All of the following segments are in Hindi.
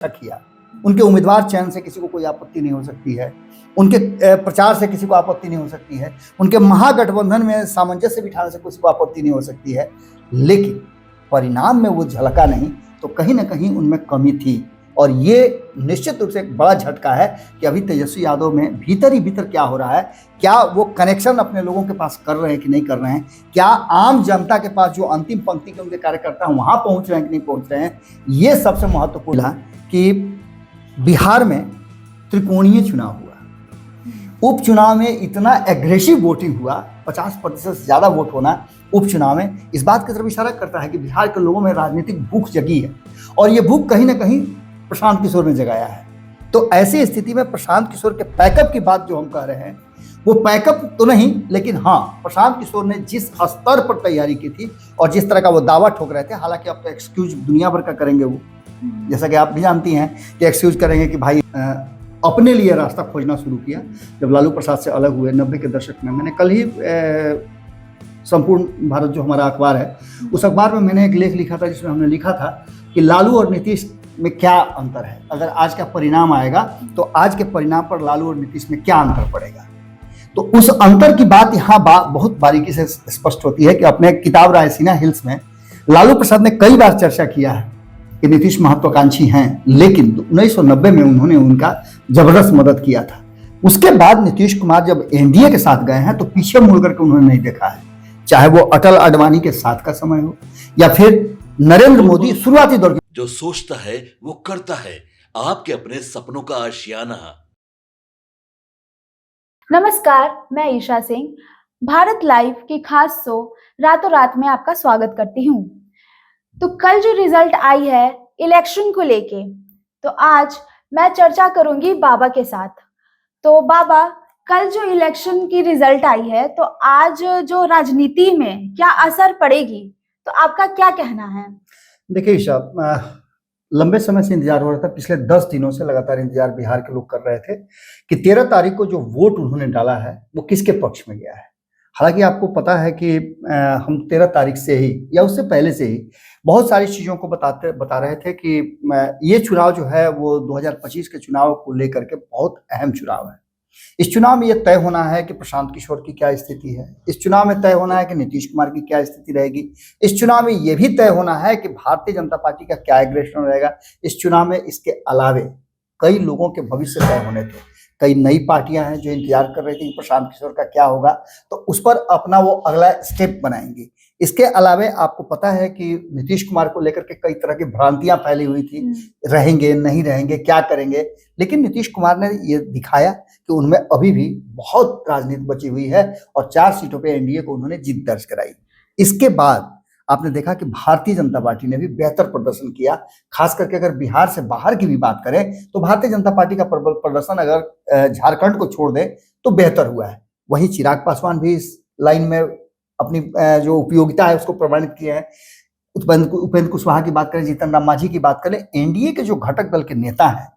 किया। उनके उम्मीदवार चयन से किसी को कोई आपत्ति नहीं हो सकती है, उनके प्रचार से किसी को आपत्ति नहीं हो सकती है, उनके महागठबंधन में सामंजस्य बिठाने से किसी को आपत्ति नहीं हो सकती है, लेकिन परिणाम में वो झलका नहीं, तो कहीं ना कहीं उनमें कमी थी। और ये निश्चित रूप से एक बड़ा झटका है कि अभी तेजस्वी यादव में भीतर ही भीतर क्या हो रहा है, क्या वो कनेक्शन अपने लोगों के पास कर रहे हैं कि नहीं कर रहे हैं, क्या आम जनता के पास जो अंतिम पंक्ति के उनके कार्यकर्ता हैं वहां पहुंच रहे हैं कि नहीं पहुंच रहे हैं। ये सबसे महत्वपूर्ण है कि बिहार में त्रिकोणीय चुनाव हुआ, उपचुनाव में इतना एग्रेसिव वोटिंग हुआ, 50% से ज़्यादा वोट होना उपचुनाव में, इस बात की तरफ इशारा करता है कि बिहार के लोगों में राजनीतिक भूख जगी है, और ये भूख कहीं ना कहीं प्रशांत किशोर ने जगाया है। तो ऐसी स्थिति में प्रशांत किशोर के पैकअप की बात जो हम कह रहे हैं, वो पैकअप तो नहीं, लेकिन हाँ, प्रशांत किशोर ने जिस स्तर पर तैयारी की थी और जिस तरह का वो दावा ठोक रहे थे, हालांकि अब तो एक्सक्यूज दुनिया भर का करेंगे वो, जैसा कि आप भी जानती हैं कि एक्सक्यूज करेंगे कि भाई अपने लिए रास्ता खोजना शुरू किया जब लालू प्रसाद से अलग हुए 90 के दशक में। मैंने कल ही संपूर्ण भारत जो हमारा अखबार है, उस अखबार में मैंने एक लेख लिखा था जिसमें हमने लिखा था कि लालू और नीतीश में क्या अंतर है। अगर आज का परिणाम आएगा तो आज के परिणाम पर लालू और नीतीश में क्या अंतर पड़ेगा। तो उस अंतर की बात यहाँ बहुत बारीकी से स्पष्ट होती है कि अपने किताब रायसीना हिल्स में लालू प्रसाद ने कई बार चर्चा किया है कि नीतीश महत्वाकांक्षी हैं, लेकिन 1990 में उन्होंने उनका जबरदस्त मदद किया था। उसके बाद नीतीश कुमार जब एनडीए के साथ गए हैं तो पीछे मुड़ करके उन्होंने नहीं देखा है, चाहे वो अटल अडवाणी के साथ का समय हो या फिर नरेंद्र मोदी शुरुआती दौर। जो सोचता है वो करता है, आपके अपने सपनों का आशियाना। नमस्कार, मैं ईशा सिंह भारत लाइव की खास शो रातों रात में आपका स्वागत करती हूँ। तो कल जो रिजल्ट आई है इलेक्शन को लेके, तो आज मैं चर्चा करूंगी बाबा के साथ। तो बाबा, कल जो इलेक्शन की रिजल्ट आई है, तो आज जो राजनीति में क्या असर पड़ेगी, तो आपका क्या कहना है? देखिए ईशा, लंबे समय से इंतजार हो रहा था, पिछले 10 दिनों से लगातार इंतजार बिहार के लोग कर रहे थे कि 13 तारीख को जो वोट उन्होंने डाला है वो किसके पक्ष में गया है। हालांकि आपको पता है कि हम 13 तारीख से ही या उससे पहले से ही बहुत सारी चीज़ों को बता रहे थे कि ये चुनाव जो है वो 2025 के चुनाव को लेकर के बहुत अहम चुनाव है। इस चुनाव में ये तय होना है कि प्रशांत किशोर की क्या स्थिति है, इस चुनाव में तय होना है कि नीतीश कुमार की क्या स्थिति रहेगी, इस चुनाव में ये भी तय होना है कि भारतीय जनता पार्टी का क्या एग्रेशन रहेगा इस चुनाव में। इसके अलावे कई लोगों के भविष्य तय होने थे, कई नई पार्टियां हैं जो इंतजार कर रही थी कि प्रशांत किशोर का क्या होगा, तो उस पर अपना वो अगला स्टेप बनाएंगे। इसके अलावे आपको पता है कि नीतीश कुमार को लेकर के कई तरह की भ्रांतियां फैली हुई थी, रहेंगे नहीं रहेंगे क्या करेंगे, लेकिन नीतीश कुमार ने ये दिखाया कि उनमें अभी भी बहुत राजनीति बची हुई है और 4 सीटों पे एनडीए को उन्होंने जीत दर्ज कराई। इसके बाद आपने देखा कि भारतीय जनता पार्टी ने भी बेहतर प्रदर्शन किया, खास करके अगर बिहार से बाहर की भी बात करें तो भारतीय जनता पार्टी का प्रदर्शन अगर झारखंड को छोड़ दे तो बेहतर हुआ है। वहीं चिराग पासवान भी इस लाइन में अपनी जो उपयोगिता है उसको प्रमाणित किए हैं। उपेंद्र कुशवाहा की बात करें, जीतन राम मांझी की बात करें, एनडीए के जो घटक दल के नेता हैं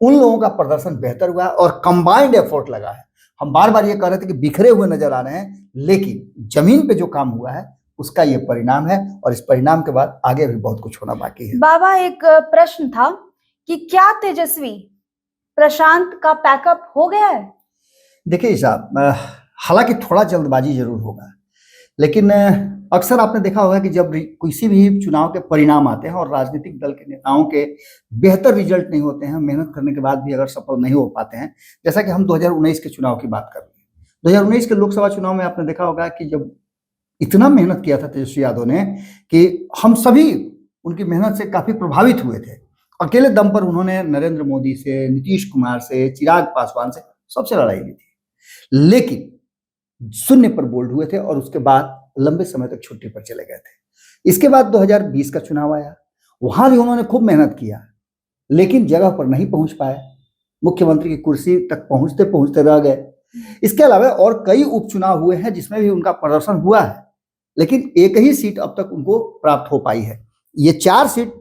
उन लोगों का प्रदर्शन बेहतर हुआ है और कंबाइंड एफर्ट लगा है। हम बार बार ये कह रहे थे कि बिखरे हुए नजर आ रहे हैं, लेकिन जमीन पे जो काम हुआ है उसका ये परिणाम है और इस परिणाम के बाद आगे भी बहुत कुछ होना बाकी है। बाबा, एक प्रश्न था कि क्या तेजस्वी प्रशांत का पैकअप हो गया है? देखिए साहब, हालांकि थोड़ा जल्दबाजी जरूर होगा, लेकिन अक्सर आपने देखा होगा कि जब किसी भी चुनाव के परिणाम आते हैं और राजनीतिक दल के नेताओं के बेहतर रिजल्ट नहीं होते हैं, मेहनत करने के बाद भी अगर सफल नहीं हो पाते हैं, जैसा कि हम 2019 के चुनाव की बात कर रहे हैं। 2019 के लोकसभा चुनाव में आपने देखा होगा कि जब इतना मेहनत किया था तेजस्वी यादव ने कि हम सभी उनकी मेहनत से काफी प्रभावित हुए थे। अकेले दम पर उन्होंने नरेंद्र मोदी से, नीतीश कुमार से, चिराग पासवान से सबसे लड़ाई ली थी, लेकिन शून्य पर बोल्ड हुए थे और उसके बाद लंबे समय तक छुट्टी पर चले गए थे। इसके बाद 2020 का चुनाव आया, वहां भी उन्होंने खूब मेहनत किया, लेकिन जगह पर नहीं पहुंच पाए, मुख्यमंत्री की कुर्सी तक पहुंचते पहुंचते रह गए। इसके अलावा और कई उपचुनाव हुए हैं जिसमें भी उनका प्रदर्शन हुआ है, लेकिन एक ही सीट अब तक उनको प्राप्त हो पाई है। ये 4 सीट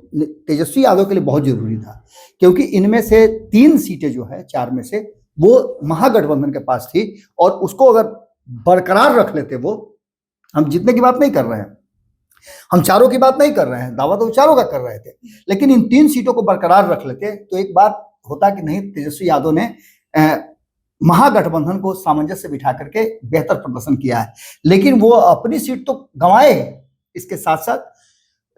तेजस्वी यादव के लिए बहुत जरूरी था, क्योंकि इनमें से 3 सीटें जो है 4 में से वो महागठबंधन के पास थी और उसको अगर बरकरार रख लेते, वो हम जीतने की बात नहीं कर रहे हैं, हम चारों की बात नहीं कर रहे हैं, दावा तो चारों का कर रहे थे, लेकिन इन 3 सीटों को बरकरार रख लेते तो एक बात होता कि नहीं, तेजस्वी यादव ने महागठबंधन को सामंजस्य बिठा करके बेहतर प्रदर्शन किया है। लेकिन वो अपनी सीट तो गंवाए, इसके साथ साथ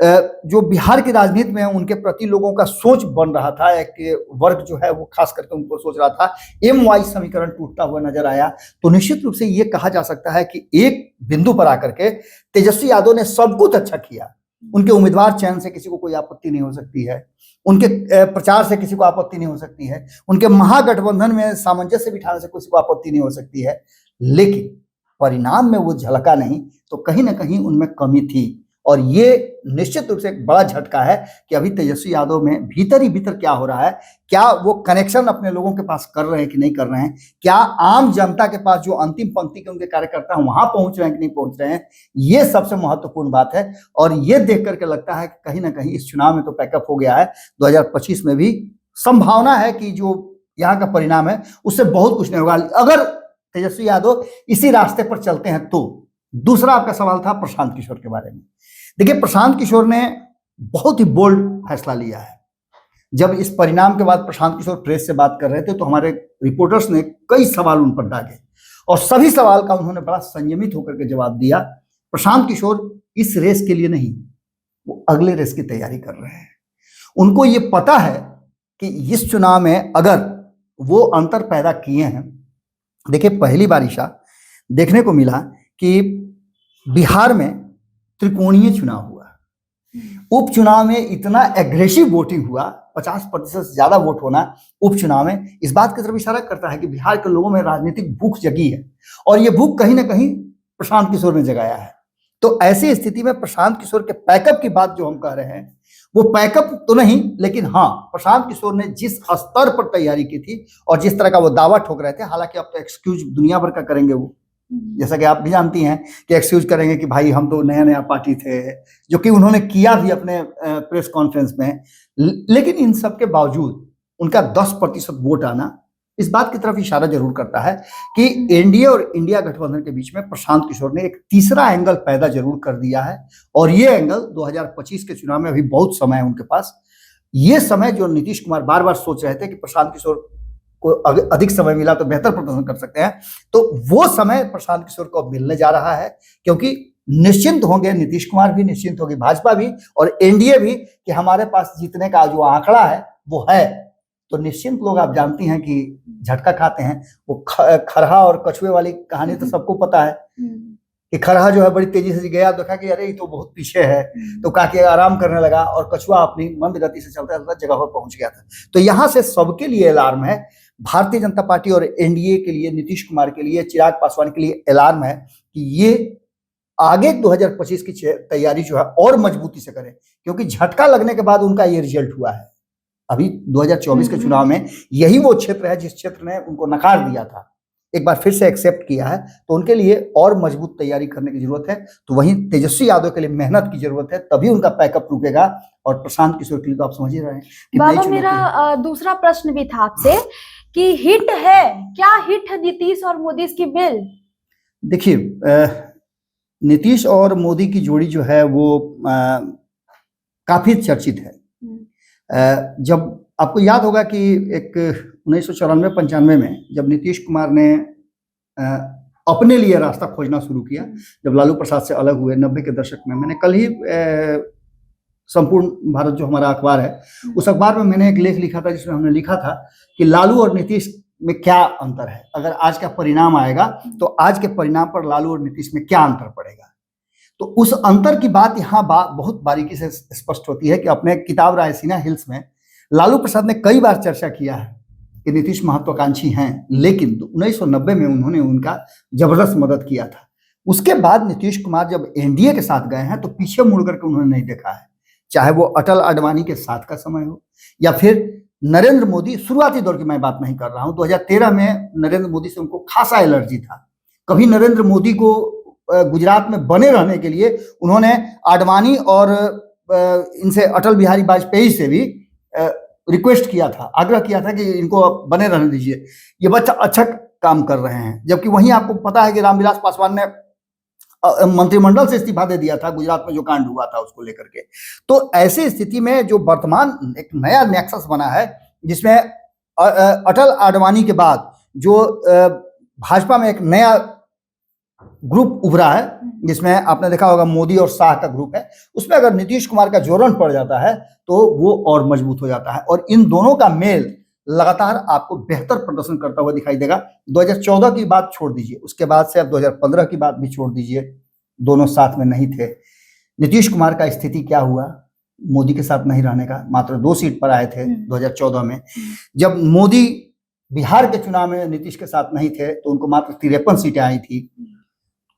जो बिहार की राजनीति में उनके प्रति लोगों का सोच बन रहा था, एक वर्ग जो है वो खास करके उनको सोच रहा था, एम वाई समीकरण टूटता हुआ नजर आया। तो निश्चित रूप से ये कहा जा सकता है कि एक बिंदु पर आकर के तेजस्वी यादव ने सब कुछ अच्छा किया। उनके उम्मीदवार चयन से किसी को कोई आपत्ति नहीं हो सकती है, उनके प्रचार से किसी को आपत्ति नहीं हो सकती है, उनके महागठबंधन में सामंजस्य बिठाने से किसी को आपत्ति नहीं हो सकती है, लेकिन परिणाम में वो झलका नहीं, तो कहीं ना कहीं उनमें कमी थी। और ये निश्चित रूप से एक बड़ा झटका है कि अभी तेजस्वी यादव में भीतर ही भीतर क्या हो रहा है, क्या वो कनेक्शन अपने लोगों के पास कर रहे हैं कि नहीं कर रहे हैं, क्या आम जनता के पास जो अंतिम पंक्ति के उनके कार्यकर्ता हैं वहां पहुंच रहे हैं कि नहीं पहुंच रहे हैं, ये सबसे महत्वपूर्ण बात है। और ये देख करके लगता है कि कहीं ना कहीं इस चुनाव में तो पैकअप हो गया है। 2025 में भी संभावना है कि जो यहाँ का परिणाम है उससे बहुत कुछ नहीं होगा अगर तेजस्वी यादव इसी रास्ते पर चलते हैं तो। दूसरा आपका सवाल था प्रशांत किशोर के बारे में। देखिए, प्रशांत किशोर ने बहुत ही बोल्ड फैसला लिया है। जब इस परिणाम के बाद प्रशांत किशोर प्रेस से बात कर रहे थे तो हमारे रिपोर्टर्स ने कई सवाल उन पर डाले और सभी सवाल का उन्होंने बड़ा संयमित होकर के जवाब दिया। प्रशांत किशोर इस रेस के लिए नहीं, वो अगले रेस की तैयारी कर रहे हैं। उनको ये पता है कि इस चुनाव में अगर वो अंतर पैदा किए हैं। देखिए, पहली बार ईशा देखने को मिला कि बिहार में त्रिकोणीय चुनाव हुआ, उपचुनाव में इतना एग्रेसिव वोटिंग हुआ, 50% से ज्यादा वोट होना उपचुनाव में, इस बात की तरफ इशारा करता है कि बिहार के लोगों में राजनीतिक भूख जगी है और ये भूख कहीं ना कहीं प्रशांत किशोर ने जगाया है। तो ऐसी स्थिति में प्रशांत किशोर के पैकअप की बात जो हम कह रहे हैं, वो पैकअप तो नहीं, लेकिन हाँ, प्रशांत किशोर ने जिस स्तर पर तैयारी की थी और जिस तरह का वो दावा ठोक रहे थे, हालांकि अब तो एक्सक्यूज दुनिया भर का करेंगे वो, जैसा कि आप भी जानती हैं कि एक्सक्यूज करेंगे कि भाई हम तो नया नया पार्टी थे, जो कि उन्होंने किया भी अपने प्रेस कॉन्फ्रेंस में। लेकिन इन सब के बावजूद उनका 10% वोट आना इस बात की तरफ इशारा जरूर करता है कि एनडीए और इंडिया गठबंधन के बीच में प्रशांत किशोर ने एक तीसरा एंगल पैदा जरूर कर दिया है। और ये एंगल 2025 के चुनाव में अभी बहुत समय है उनके पास। ये समय जो नीतीश कुमार बार बार सोच रहे थे कि प्रशांत किशोर को अधिक समय मिला तो बेहतर प्रदर्शन कर सकते हैं, तो वो समय प्रशांत किशोर को अब मिलने जा रहा है, क्योंकि निश्चिंत होंगे नीतीश कुमार भी, निश्चिंत होगी भाजपा भी और एनडीए भी कि हमारे पास जीतने का जो आंकड़ा है वो है। तो निश्चिंत लोग, आप जानती हैं कि झटका खाते हैं। वो खरहा और कछुए वाली कहानी तो सबको पता है कि खरहा जो है बड़ी तेजी से गया, देखा कि अरे ये तो बहुत पीछे है, तो कहा कि आराम करने लगा और कछुआ अपनी मंद गति से चलता चलता जगह पर पहुंच गया था। तो यहाँ से सबके लिए अलार्म है, भारतीय जनता पार्टी और एनडीए के लिए, नीतीश कुमार के लिए, चिराग पासवान के लिए अलार्म है कि ये आगे 2025 की तैयारी जो है और मजबूती से करें, क्योंकि झटका लगने के बाद उनका ये रिजल्ट हुआ है। अभी 2024 के चुनाव में यही वो क्षेत्र है जिस क्षेत्र ने उनको नकार दिया था, एक बार फिर से एक्सेप्ट किया है, तो उनके लिए और मजबूत तैयारी करने की जरूरत है। तो वहीं तेजस्वी यादव के लिए मेहनत की जरूरत है, तभी उनका पैकअप रुकेगा। और प्रशांत किशोर के लिए तो आप समझ ही रहे हैं कि बाबा, मेरा दूसरा प्रश्न भी था आपसे कि हिट है क्या, हिट है नीतीश और मोदी की बिल? देखिए, नीतीश और मोदी की जोड़ी जो है वो काफी चर्चित है। जब आपको याद होगा कि एक 1994-95 में जब नीतीश कुमार ने अपने लिए रास्ता खोजना शुरू किया, जब लालू प्रसाद से अलग हुए 90 के दशक में, मैंने कल ही संपूर्ण भारत जो हमारा अखबार है, उस अखबार में मैंने एक लेख लिखा था जिसमें हमने लिखा था कि लालू और नीतीश में क्या अंतर है। अगर आज का परिणाम आएगा तो आज के परिणाम पर लालू और नीतीश में क्या अंतर पड़ेगा। तो उस अंतर की बात यहाँ बहुत बारीकी से स्पष्ट होती है कि अपने किताब रायसीना हिल्स में लालू प्रसाद ने कई बार चर्चा किया है कि नीतीश महत्वाकांक्षी हैं, लेकिन 1990 में उन्होंने उनका जबरदस्त मदद किया था। उसके बाद नीतीश कुमार जब एनडीए के साथ गए हैं तो पीछे मुड़ करके उन्होंने नहीं देखा है, चाहे वो अटल आडवाणी के साथ का समय हो या फिर नरेंद्र मोदी, शुरुआती दौर की मैं बात नहीं कर रहा हूं, 2013 में नरेंद्र मोदी से उनको खासा एलर्जी था। कभी नरेंद्र मोदी को गुजरात में बने रहने के लिए उन्होंने आडवाणी और इनसे अटल बिहारी वाजपेयी से भी रिक्वेस्ट किया था, आग्रह किया था कि इनको बने रहने दीजिए, ये बच्चा अच्छा काम कर रहे हैं। जबकि वहीं आपको पता है कि रामविलास पासवान ने मंत्रिमंडल से इस्तीफा दे दिया था गुजरात में जो कांड हुआ था उसको लेकर के। तो ऐसी स्थिति में जो वर्तमान एक नया नेक्सस बना है जिसमें अटल आडवाणी के बाद जो भाजपा में एक नया ग्रुप उभरा है, जिसमें आपने देखा होगा मोदी और शाह का ग्रुप है, उसमें अगर नीतीश कुमार का जोड़न पड़ जाता है तो वो और मजबूत हो जाता है और इन दोनों का मेल लगातार आपको बेहतर प्रदर्शन करता हुआ दिखाई देगा। 2014 की बात छोड़ दीजिए, उसके बाद से अब 2015 की बात भी छोड़ दीजिए, दोनों साथ में नहीं थे। नीतीश कुमार का स्थिति क्या हुआ मोदी के साथ नहीं रहने का? मात्र 2 सीट पर आए थे 2014 में। जब मोदी बिहार के चुनाव में नीतीश के साथ नहीं थे तो उनको मात्र 53 सीटें आई थी।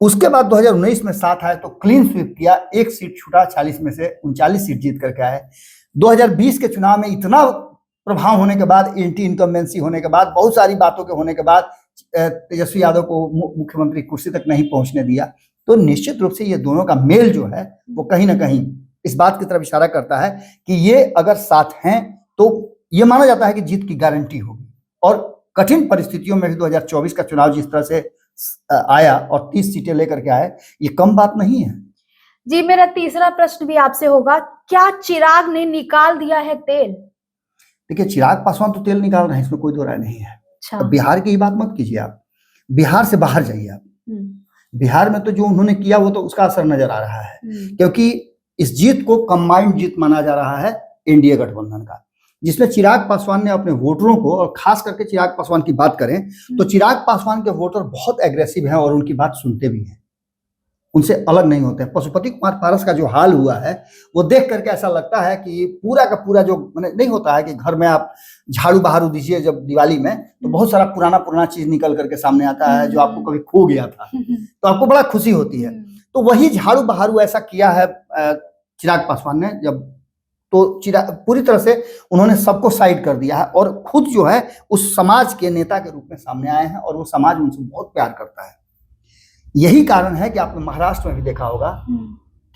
उसके बाद 2019 में साथ आए तो क्लीन स्वीप किया, 1 सीट छूटा, 40 में से 39 सीट जीत करके आए। 2020 के चुनाव में इतना प्रभाव होने के बाद, एंटी इनकम्बेंसी होने के बाद, बहुत सारी बातों के होने के बाद तेजस्वी यादव को मुख्यमंत्री कुर्सी तक नहीं पहुंचने दिया। तो निश्चित रूप से ये दोनों का मेल जो है वो कहीं ना कहीं इस बात की तरफ इशारा करता है कि ये अगर साथ हैं तो ये माना जाता है कि जीत की गारंटी होगी। और कठिन परिस्थितियों में भी 2024 का चुनाव जिस तरह से आया और 30 सीटें लेकर के आए, ये कम बात नहीं है। जी, मेरा तीसरा प्रश्न भी आपसे होगा, क्या चिराग ने निकाल दिया है तेल? देखिए, चिराग पासवान तो तेल निकाल रहे हैं, इसमें कोई दो राय नहीं है। अच्छा। अब बिहार की ही बात मत कीजिए, आप बिहार से बाहर जाइए। आप बिहार में तो जो उन्होंने किया वो तो उसका असर नजर आ रहा है, क्योंकि इस जीत को कंबाइंड जीत माना जा रहा है एनडीए गठबंधन का, जिसमें चिराग पासवान ने अपने वोटरों को, और खास करके चिराग पासवान की बात करें तो चिराग पासवान के वोटर बहुत एग्रेसिव हैं और उनकी बात सुनते भी हैं, उनसे अलग नहीं होते हैं। पशुपति कुमार पारस का जो हाल हुआ है वो देख करके ऐसा लगता है कि पूरा का पूरा जो नहीं होता है कि घर में आप झाड़ू बहारू दीजिए जब दिवाली में तो बहुत सारा पुराना चीज निकल करके सामने आता है जो आपको कभी खो गया था, तो आपको बड़ा खुशी होती है। तो वही झाड़ू बहारू ऐसा किया है चिराग पासवान ने, जब तो चिराग पूरी तरह से उन्होंने सबको साइड कर दिया है और खुद जो है उस समाज के नेता के रूप में सामने आए हैं और वो समाज उनसे बहुत प्यार करता है। यही कारण है कि आपने महाराष्ट्र में भी देखा होगा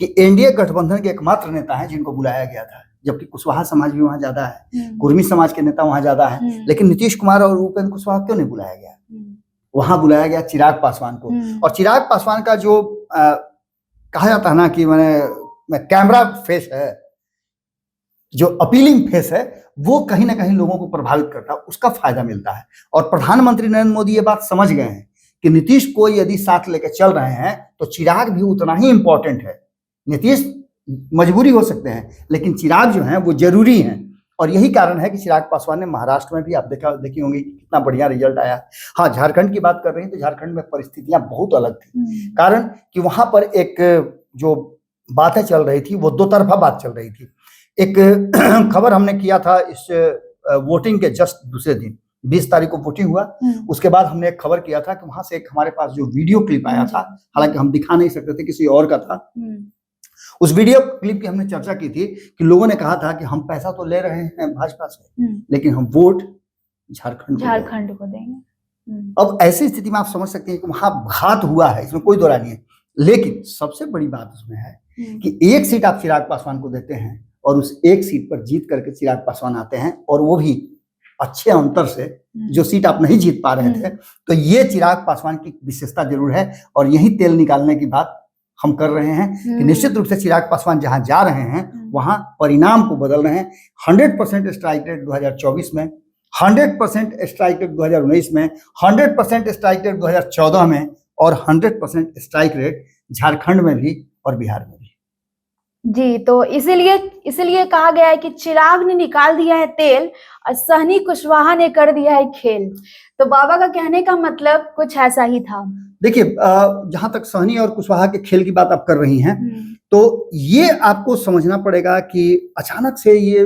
कि एनडीए गठबंधन के एकमात्र नेता हैं जिनको बुलाया गया था, जबकि कुशवाहा समाज भी वहां ज्यादा है, कुर्मी समाज के नेता वहां ज्यादा है, लेकिन नीतीश कुमार और उपेंद्र कुशवाहा क्यों नहीं बुलाया गया? वहां बुलाया गया चिराग पासवान को। और चिराग पासवान का जो कहा जाता है ना कि मैंने कैमरा फेस है, जो अपीलिंग फेस है, वो कहीं ना कहीं लोगों को प्रभावित करता है, उसका फायदा मिलता है। और प्रधानमंत्री नरेंद्र मोदी ये बात समझ गए हैं कि नीतीश को यदि साथ लेकर चल रहे हैं तो चिराग भी उतना ही इंपॉर्टेंट है। नीतीश मजबूरी हो सकते हैं लेकिन चिराग जो हैं वो जरूरी हैं, और यही कारण है कि चिराग पासवान ने महाराष्ट्र में भी आप देखी होंगी कितना बढ़िया रिजल्ट आया। हाँ, झारखंड की बात कर रही हैं तो झारखंड में परिस्थितियां बहुत अलग थी, कारण कि वहां पर एक जो बातें चल रही थी वो दो तरफा बात चल रही थी। एक खबर हमने किया था इस वोटिंग के जस्ट दूसरे दिन, 20 तारीख को वोटिंग हुआ, उसके बाद हमने एक खबर किया था कि वहां से एक हमारे पास जो वीडियो क्लिप आया था, हालांकि हम दिखा नहीं सकते थे, किसी और का था, उस वीडियो क्लिप की हमने चर्चा की थी कि लोगों ने कहा था कि हम पैसा तो ले रहे हैं भाजपा से लेकिन हम वोट झारखंड को देंगे। अब ऐसी स्थिति में आप समझ सकते हैं कि वहां घात हुआ है, इसमें कोई दो राय नहीं है। लेकिन सबसे बड़ी बात उसमें है कि एक सीट आप चिराग पासवान को देते हैं और उस एक सीट पर जीत करके चिराग पासवान आते हैं, और वो भी अच्छे अंतर से, जो सीट आप नहीं जीत पा रहे थे। तो ये चिराग पासवान की विशेषता जरूर है, और यही तेल निकालने की बात हम कर रहे हैं कि निश्चित रूप से चिराग पासवान जहां जा रहे हैं वहां परिणाम को बदल रहे हैं। 100% स्ट्राइक रेट 2024 में, 100% स्ट्राइक रेट 2019 में, 100% स्ट्राइक रेट 2014 में, और 100% स्ट्राइक रेट झारखंड में भी और बिहार में भी। जी, तो इसीलिए कहा गया है कि चिराग ने निकाल दिया है तेल और सहनी कुशवाहा ने कर दिया है खेल। तो बाबा का कहने का मतलब कुछ ऐसा ही था। देखिए, जहां तक सहनी और कुशवाहा के खेल की बात आप कर रही हैं, तो ये आपको समझना पड़ेगा कि अचानक से ये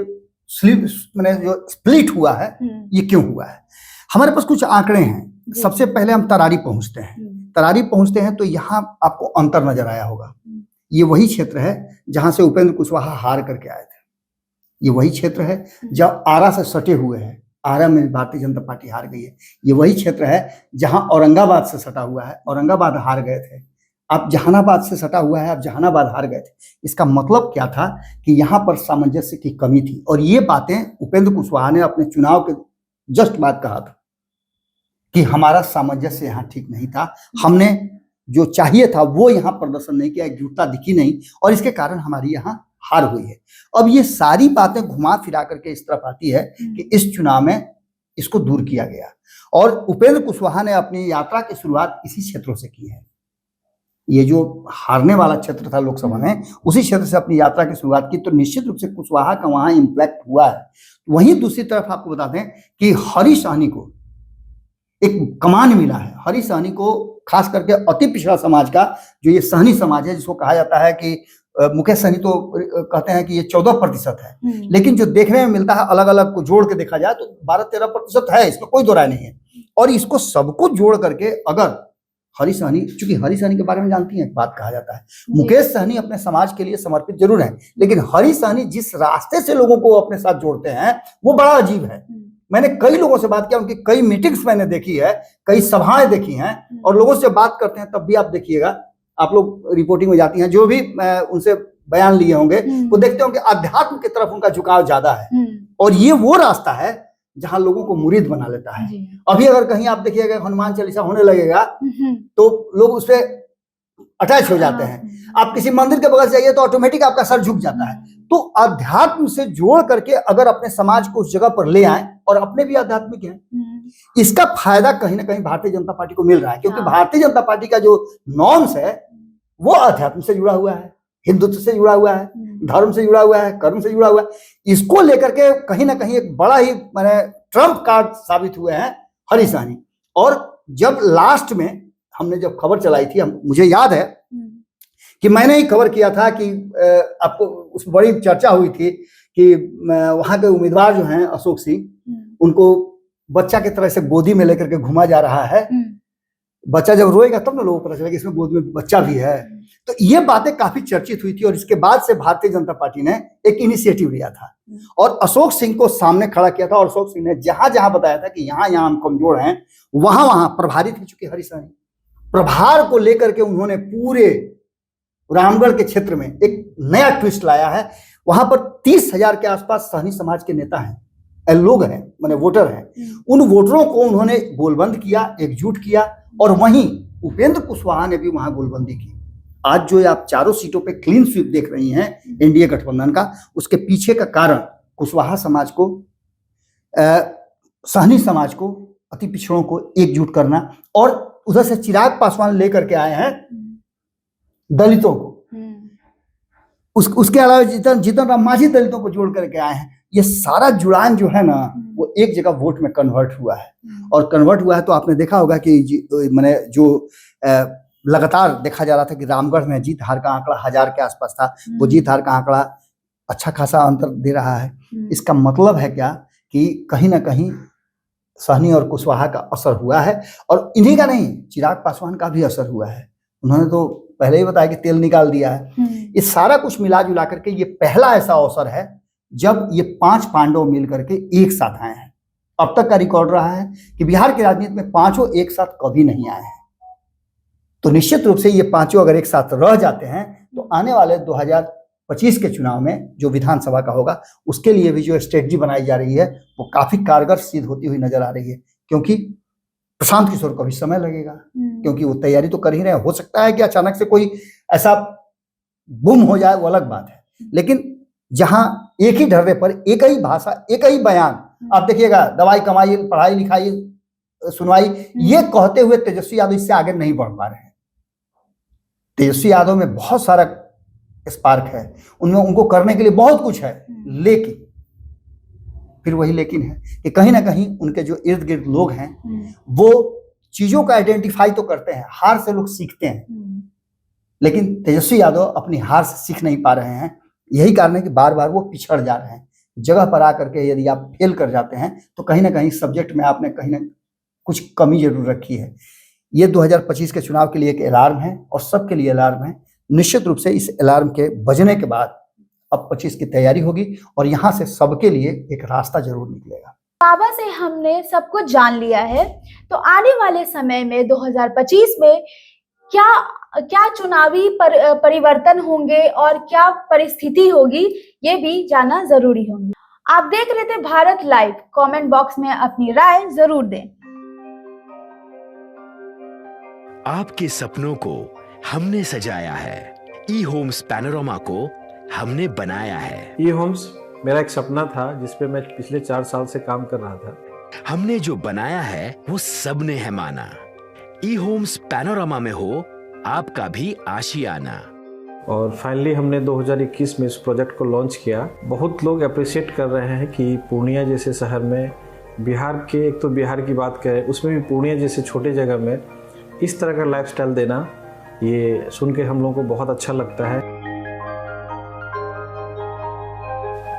जो स्प्लिट हुआ है ये क्यों हुआ है। हमारे पास कुछ आंकड़े हैं। सबसे पहले हम तरारी पहुंचते हैं तो यहाँ आपको अंतर नजर आया होगा। ये वही क्षेत्र है जहां से उपेंद्र कुशवाहा हार करके आए थे, ये वही क्षेत्र है जब आरा से सटे हुए हैं, आरा में भारतीय जनता पार्टी हार गई है। ये वही क्षेत्र है जहां औरंगाबाद से सटा हुआ है, औरंगाबाद हार गए थे। अब जहानाबाद से सटा हुआ है, अब जहानाबाद हार गए थे। इसका मतलब क्या था कि यहाँ पर सामंजस्य की कमी थी, और ये बातें उपेंद्र कुशवाहा ने अपने चुनाव के जस्ट बाद कहा था कि हमारा सामंजस्य यहाँ ठीक नहीं था, हमने जो चाहिए था वो यहाँ प्रदर्शन नहीं किया, एकजुटता दिखी नहीं, और इसके कारण हमारी यहाँ हार हुई है। अब ये सारी बातें घुमा फिरा करके इस तरफ आती है कि इस चुनाव में इसको दूर किया गया, और उपेंद्र कुशवाहा ने अपनी यात्रा की शुरुआत इसी क्षेत्रों से की है। ये जो हारने वाला क्षेत्र था लोकसभा में, उसी क्षेत्र से अपनी यात्रा की शुरुआत की, तो निश्चित रूप से कुशवाहा का वहां इम्पैक्ट हुआ है। वहीं दूसरी तरफ आपको बता दें कि हरीश सहनी को एक कमान मिला है। हरीश सहनी को खास करके अति पिछड़ा समाज का जो ये सहनी समाज है, जिसको कहा जाता है कि मुकेश सहनी तो कहते हैं कि ये 14% है, लेकिन जो देखने में मिलता है अलग अलग को जोड़ के देखा जाए तो 12-13% है, इसमें कोई दो राय नहीं है। और इसको सबको जोड़ करके अगर हरीश सहनी, चूंकि हरीश सहनी के बारे में जानती हैं, बात कहा जाता है मुकेश सहनी अपने समाज के लिए समर्पित जरूर है, लेकिन हरीश सहनी जिस रास्ते से लोगों को अपने साथ जोड़ते हैं वो बड़ा अजीब है। मैंने कई लोगों से बात किया, उनकी कई मीटिंग्स मैंने देखी है, कई सभाएं देखी हैं, और लोगों से बात करते हैं तब भी आप देखिएगा, आप लोग रिपोर्टिंग में जाती हैं, जो भी उनसे बयान लिए होंगे वो देखते होंगे अध्यात्म की तरफ उनका झुकाव ज्यादा है, और ये वो रास्ता है जहां लोगों को मुरीद बना लेता है। अभी अगर कहीं आप देखिएगा हनुमान चालीसा होने लगेगा तो लोग उस पर अटैच हो जाते हैं। आप किसी मंदिर के बगल से जाइए तो ऑटोमेटिक आपका सर झुक जाता है। तो अध्यात्म से जोड़ करके अगर अपने समाज को उस जगह पर ले आए, और अपने भी आध्यात्मिक हैं, इसका फायदा कहीं ना कहीं भारतीय जनता पार्टी को मिल रहा है, क्योंकि भारतीय जनता पार्टी का जो नॉर्म्स है वो अध्यात्म से जुड़ा हुआ है, हिंदुत्व से जुड़ा हुआ है, धर्म से जुड़ा हुआ है, कर्म से जुड़ा हुआ है। इसको लेकर के कहीं ना कहीं एक बड़ा ही माने ट्रम्प कार्ड साबित हुए हैं हरीश सहनी। और जब लास्ट में हमने जब खबर चलाई थी, मुझे याद है कि मैंने ही खबर किया था कि आपको उस बड़ी चर्चा हुई थी कि वहां के उम्मीदवार जो हैं अशोक सिंह, उनको बच्चा की तरह से गोदी में लेकर के घुमा जा रहा है। बच्चा जब रोएगा तब ना लोगों को पता चलेगा कि इसमें गोद में बच्चा भी है। तो ये बातें काफी चर्चित हुई थी, और इसके बाद से भारतीय जनता पार्टी ने एक इनिशिएटिव लिया था और अशोक सिंह को सामने खड़ा किया था, और अशोक सिंह ने जहां जहां बताया था कि यहाँ यहाँ हम कमजोर हैं, वहां वहां प्रभारित हो चुके हरीश सहनी। प्रभार को लेकर के उन्होंने पूरे रामगढ़ के क्षेत्र में एक नया ट्विस्ट लाया है। वहां पर 30,000 के आसपास सहनी समाज के नेता हैं, लोग हैं, माने वोटर हैं। उन वोटरों को उन्होंने गोलबंद किया, एकजुट किया, और वहीं उपेंद्र कुशवाहा ने भी वहां गोलबंदी की। आज जो आप चारों सीटों पे क्लीन स्वीप देख रही हैं एनडीए गठबंधन का, उसके पीछे का कारण कुशवाहा समाज को, सहनी समाज को, अति पिछड़ों को एकजुट करना, और उधर से चिराग पासवान लेकर के आए हैं दलितों को, उसके अलावा जीतन राम मांझी दलितों को जोड़ करके आए हैं। ये सारा जुड़ान जो है ना वो एक जगह वोट में कन्वर्ट हुआ है, और कन्वर्ट हुआ है तो आपने देखा होगा कि मैंने जो लगातार देखा जा रहा था कि रामगढ़ में जीत हार का आंकड़ा 1000 के आसपास था, वो जीत हार का आंकड़ा अच्छा खासा अंतर दे रहा है। इसका मतलब है क्या कि कहीं ना कहीं सहनी और कुशवाहा का असर हुआ है, और इन्हीं का नहीं, चिराग पासवान का भी असर हुआ है। उन्होंने तो पहले ही बताया कि तेल निकाल दिया है। ये सारा कुछ मिला जुला करके ये पहला ऐसा अवसर है जब ये 5 पांडव मिल करके एक साथ आए हैं। अब तक का रिकॉर्ड रहा है कि बिहार की राजनीति में पांचों एक साथ कभी नहीं आए हैं। तो निश्चित रूप से ये पांचों अगर एक साथ रह जाते हैं तो आने वाले 2025 के चुनाव में जो विधानसभा का होगा, उसके लिए भी जो स्ट्रेटजी बनाई जा रही है वो काफी कारगर सिद्ध होती हुई नजर आ रही है। क्योंकि प्रशांत किशोर को भी समय लगेगा, क्योंकि वो तैयारी तो कर ही रहे हैं। हो सकता है कि अचानक से कोई ऐसा गुम हो जाए, वो अलग बात है, लेकिन जहां एक ही ढर्रे पर एक ही भाषा, एक ही बयान, आप देखिएगा दवाई कमाई, पढ़ाई लिखाई, सुनवाई, ये कहते हुए तेजस्वी यादव इससे आगे नहीं बढ़ पा रहे हैं। तेजस्वी यादव में बहुत सारा स्पार्क है, उनमें उनको करने के लिए बहुत कुछ है, लेकिन फिर वही लेकिन है कि कहीं ना कहीं उनके जो इर्द गिर्द लोग हैं वो चीजों का आइडेंटिफाई तो करते हैं। हार से लोग सीखते हैं, लेकिन तेजस्वी यादव अपनी हार से सीख नहीं पा रहे हैं। यही कारण है कि बार बार वो पिछड़ जा रहे हैं। जगह पर आकर के यदि आप फेल कर जाते हैं तो कहीं ना कहीं सब्जेक्ट में आपने कहीं ना कुछ कमी जरूर रखी है। ये 2025 के चुनाव के लिए एक अलार्म है, और सबके लिए अलार्म है। निश्चित रूप से इस अलार्म के बजने के बाद अब 25 की तैयारी होगी, और यहाँ से सबके लिए एक रास्ता जरूर निकलेगा। बाबा से हमने सब कुछ जान लिया है, तो आने वाले समय में 2025 में क्या चुनावी परिवर्तन होंगे और क्या परिस्थिति होगी, ये भी जानना जरूरी होगी। आप देख रहे थे भारत लाइव। कमेंट बॉक्स में अपनी राय जरूर दें। आपके सपनों को हमने सजाया है, ई होम्स पैनोरामा को हमने बनाया है। ई होम्स मेरा एक सपना था जिस पे मैं पिछले 4 साल से काम कर रहा था। हमने जो बनाया है वो सबने है माना। ई होम्स पैनोरामा में हो आपका भी आशियाना। और फाइनली हमने 2021 में इस प्रोजेक्ट को लॉन्च किया। बहुत लोग अप्रिशिएट कर रहे हैं कि पूर्णिया जैसे शहर में, बिहार के, एक तो बिहार की बात करें उसमें भी पूर्णिया जैसे छोटे जगह में इस तरह का लाइफस्टाइल देना, ये सुन के हम लोगों को बहुत अच्छा लगता है।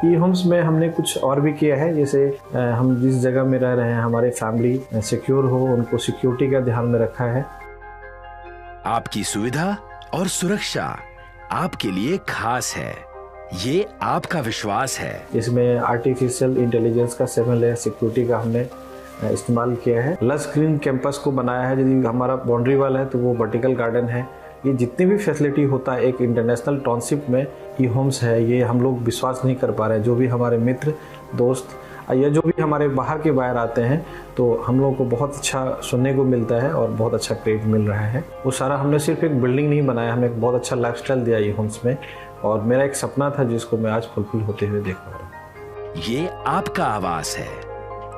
ई होम्स में हमने कुछ और भी किया है, जैसे हम जिस जगह में रह रहे हैं हमारी फैमिली सिक्योर हो, उनको सिक्योरिटी का ध्यान में रखा है। आपकी सुविधा और सुरक्षा आपके लिए खास है, ये आपका विश्वास है। इसमें आर्टिफिशियल इंटेलिजेंस का 7 लेयर सिक्योरिटी का हमने इस्तेमाल किया है। लस ग्रीन कैंपस को बनाया है। यदि हमारा बाउंड्री वाल है तो वो वर्टिकल गार्डन है। ये जितनी भी फैसिलिटी होता है एक इंटरनेशनल टाउनशिप में, ई होम्स है, ये हम लोग विश्वास नहीं कर पा रहे हैं। जो भी हमारे मित्र दोस्त या जो भी हमारे बाहर के बाहर आते हैं तो हम लोगों को बहुत अच्छा सुनने को मिलता है और बहुत अच्छा क्रेडिट मिल रहा है। वो सारा हमने सिर्फ एक बिल्डिंग नहीं बनाया, हमें एक बहुत अच्छा लाइफस्टाइल दिया ई होम्स में, और मेरा एक सपना था जिसको मैं आज फुलफिल होते हुए देख पा रहा हूँ। ये आपका आवास है।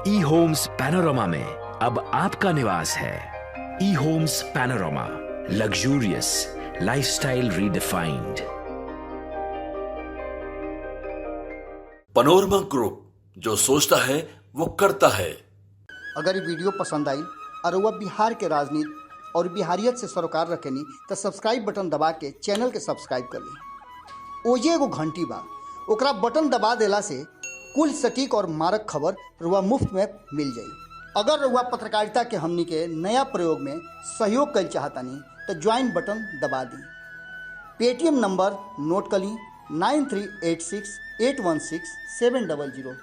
ई होम्स पैनोरामा में अब आपका निवास है। E Homes Panorama, luxurious lifestyle redefined. Panorama group, जो सोचता है वो करता है। अगर ये वीडियो पसंद आई और वह बिहार के राजनीति और बिहारियत से सरोकार रखेनी तो सब्सक्राइब बटन दबा के चैनल के सब्सक्राइब कर ली। ओजे एगो घंटी बा, ओकरा बटन दबा देला से कुल सटीक और मारक खबर रुआ मुफ्त में मिल जाई। अगर रुआ पत्रकारिता के हमनी के नया प्रयोग में सहयोग कर चाहतानी तो ज्वाइन बटन दबा दी। पेटीएम नंबर नोट कर ली 9386 816 700।